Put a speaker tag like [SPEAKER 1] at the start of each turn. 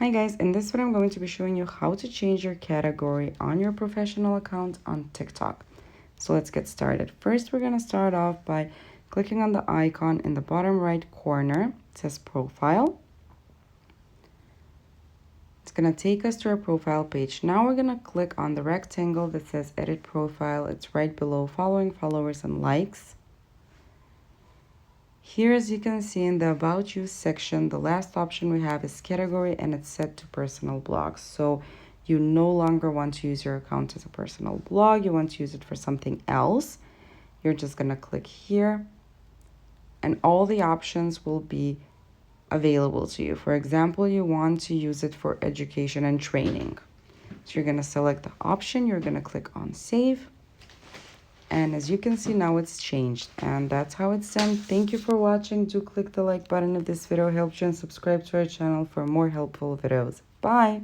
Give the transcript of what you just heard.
[SPEAKER 1] Hi guys, in this video I'm going to be showing you how to change your category on your professional account on TikTok. So let's get started. First, we're going to start off by clicking on the icon in the bottom right corner. It says profile. It's going to take us to our profile page. Now we're going to click on the rectangle that says edit profile. It's right below following, followers, and likes. Here, as you can see in the About You section, the last option we have is category and it's set to personal blogs. So you no longer want to use your account as a personal blog. You want to use it for something else. You're just going to click here and all the options will be available to you. For example, you want to use it for education and training. So you're going to select the option. You're going to click on save. And as you can see now it's changed, and that's how it's done. Thank you for watching. Do click the like button if this video helped you and subscribe to our channel for more helpful videos. Bye!